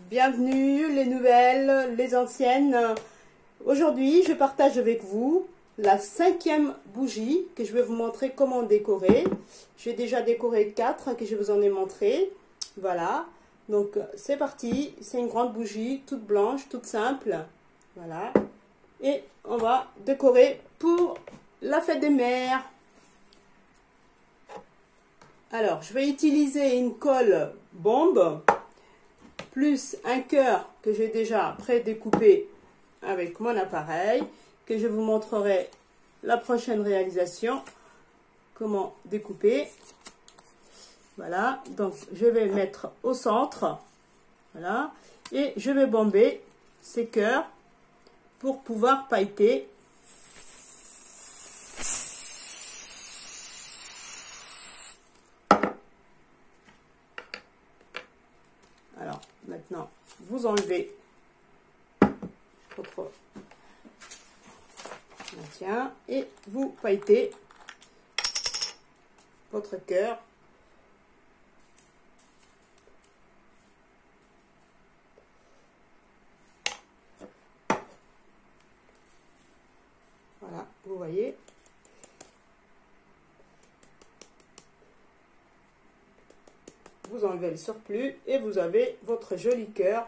Bienvenue, les nouvelles, les anciennes. Aujourd'hui, je partage avec vous la 5e bougie que je vais vous montrer comment décorer. J'ai déjà décoré 4 que je vous en ai montré. Voilà, donc c'est parti. C'est une grande bougie, toute blanche, toute simple. Voilà, et on va décorer pour la fête des mères. Alors, je vais utiliser une colle bombe, plus un cœur que j'ai déjà pré-découpé avec mon appareil, que je vous montrerai la prochaine réalisation, comment découper. Voilà, donc je vais mettre au centre, voilà, et je vais bomber ces cœurs pour pouvoir pailleter. Alors, maintenant, vous enlevez votre maintien et vous pailletez votre cœur. Voilà, vous voyez. Vous enlevez le surplus et vous avez votre joli cœur.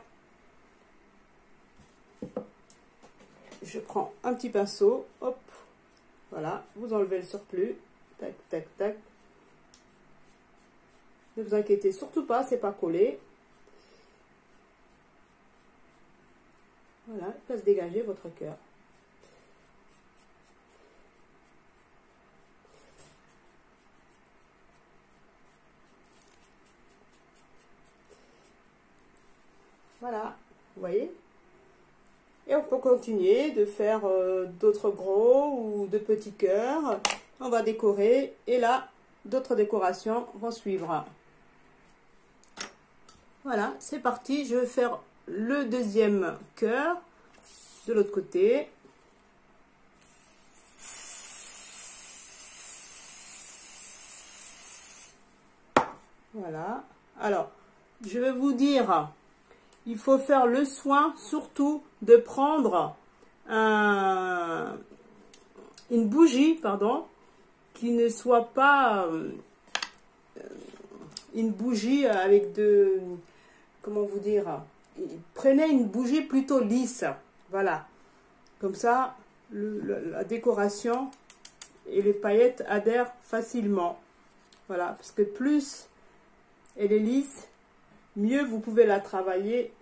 Je prends un petit pinceau, hop, voilà, vous enlevez le surplus, tac, tac, tac. Ne vous inquiétez surtout pas, c'est pas collé. Voilà, il va se dégager votre cœur. Voilà, vous voyez. Et on peut continuer de faire d'autres gros ou de petits cœurs. On va décorer et là, d'autres décorations vont suivre. Voilà, c'est parti. Je vais faire le deuxième cœur de l'autre côté. Voilà. Alors, je vais vous dire... Il faut faire le soin surtout de prendre une bougie, pardon, qui ne soit pas une bougie avec de, comment vous dire, prenez une bougie plutôt lisse, voilà, comme ça la décoration et les paillettes adhèrent facilement, voilà, parce que plus elle est lisse, mieux vous pouvez la travailler.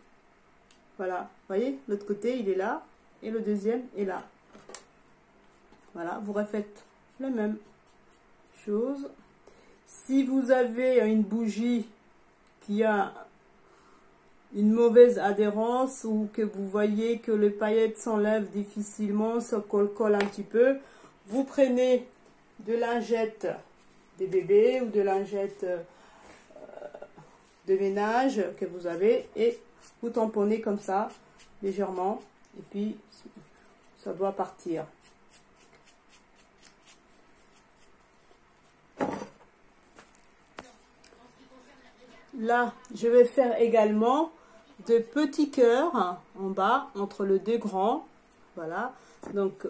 Voilà, vous voyez, l'autre côté il est là et le deuxième est là. Voilà, vous refaites la même chose. Si vous avez une bougie qui a une mauvaise adhérence ou que vous voyez que les paillettes s'enlèvent difficilement, se colle un petit peu, vous prenez de lingettes des bébés ou de lingettes de ménage que vous avez et vous tamponnez comme ça légèrement et puis ça doit partir. Là je vais faire également de petits cœurs en bas entre les deux grands. Voilà, donc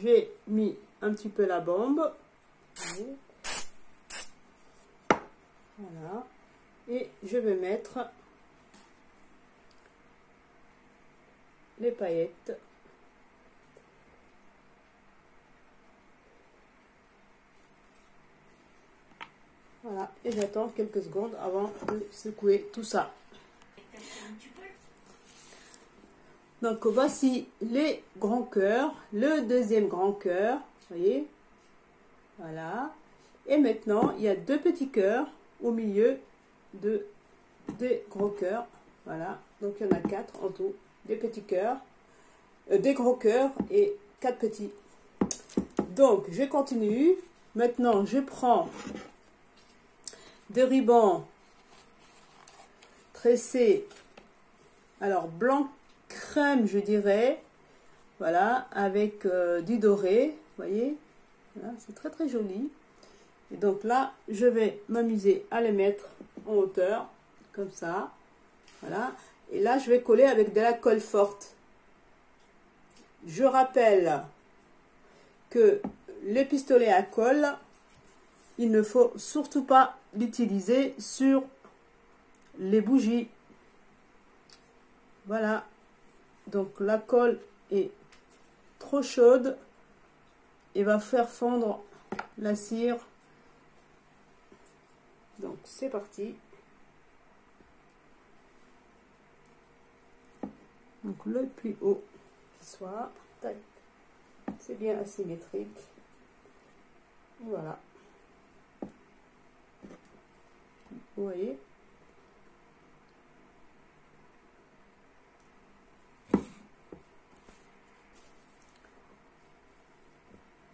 j'ai mis un petit peu la bombe, voilà, et je vais mettre les paillettes. Voilà, et j'attends quelques secondes avant de secouer tout ça. Donc voici les grands cœurs, le deuxième grand cœur, vous voyez, voilà. Et maintenant il y a deux petits cœurs au milieu des gros cœurs, voilà. Donc il y en a 4 en tout. Des petits cœurs, des gros cœurs et 4 petits. Donc je continue. Maintenant je prends des rubans tressés, alors blanc crème je dirais, voilà, avec du doré, vous voyez, voilà, c'est très très joli. Et donc là je vais m'amuser à les mettre en hauteur comme ça, voilà. Et là, je vais coller avec de la colle forte. Je rappelle que les pistolets à colle, il ne faut surtout pas l'utiliser sur les bougies. Voilà. Donc la colle est trop chaude et va faire fondre la cire. Donc c'est parti. Donc le plus haut qui soit, tac, c'est bien asymétrique. Et voilà. Vous voyez?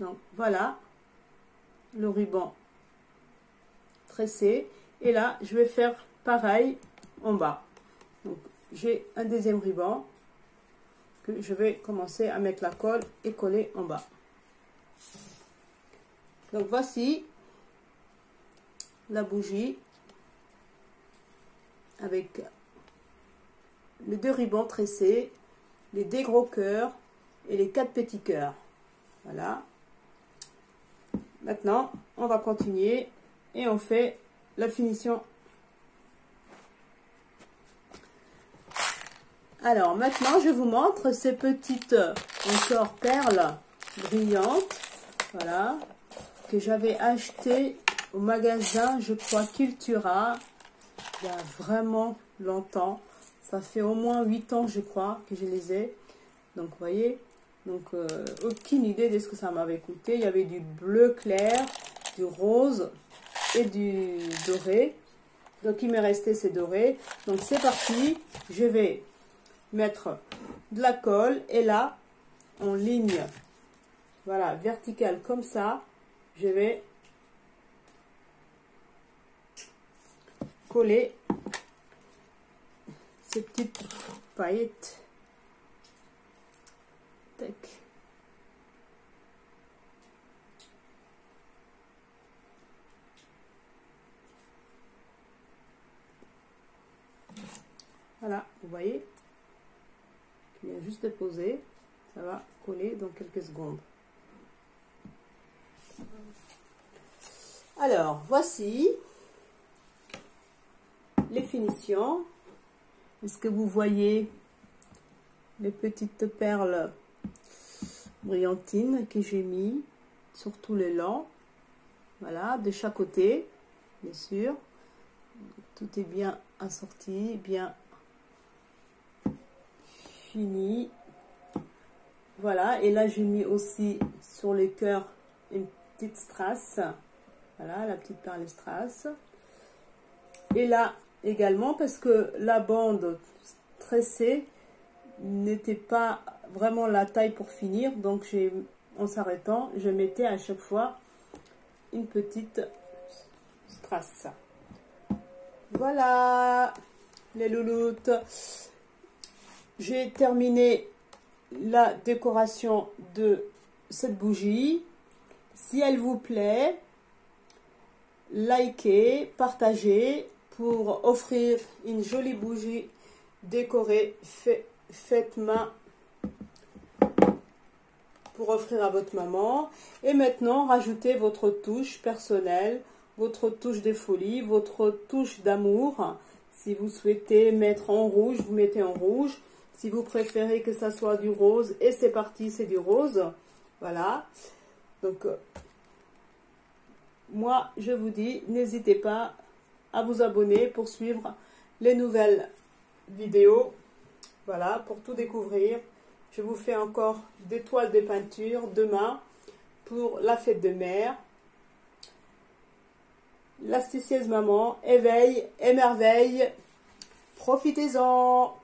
Donc voilà le ruban tressé. Et là, je vais faire pareil en bas. Donc j'ai un deuxième ruban que je vais commencer à mettre la colle et coller en bas. Donc voici la bougie avec les 2 rubans tressés, les 2 gros cœurs et les 4 petits cœurs. Voilà. Maintenant, on va continuer et on fait la finition. Alors maintenant, je vous montre ces petites encore perles brillantes, voilà, que j'avais achetées au magasin, je crois, Cultura, il y a vraiment longtemps. Ça fait au moins 8 ans, je crois, que je les ai. Donc, vous voyez, donc aucune idée de ce que ça m'avait coûté. Il y avait du bleu clair, du rose et du doré. Donc, il m'est resté ces dorés. Donc, c'est parti. Je vais mettre de la colle et là, en ligne, voilà, verticale comme ça, je vais coller ces petites paillettes. Tac. Voilà, vous voyez, il vient juste de poser, ça va coller dans quelques secondes. Alors, voici les finitions. Est-ce que vous voyez les petites perles brillantines que j'ai mis sur tout le long? Voilà, de chaque côté, bien sûr. Tout est bien assorti, bien fini. Voilà, et là j'ai mis aussi sur les cœurs une petite strass. Voilà, la petite perle strass. Et là également, parce que la bande tressée n'était pas vraiment la taille pour finir, donc en s'arrêtant, je mettais à chaque fois une petite strass. Voilà les louloutes. J'ai terminé la décoration de cette bougie. Si elle vous plaît, likez, partagez pour offrir une jolie bougie décorée faite main pour offrir à votre maman. Et maintenant, rajoutez votre touche personnelle, votre touche de folie, votre touche d'amour. Si vous souhaitez mettre en rouge, vous mettez en rouge. Si vous préférez que ça soit du rose, et c'est parti, c'est du rose. Voilà. Donc, moi, je vous dis, n'hésitez pas à vous abonner pour suivre les nouvelles vidéos. Voilà, pour tout découvrir. Je vous fais encore des toiles de peinture demain pour la fête de mère. L'asticieuse maman, éveille, émerveille. Profitez-en!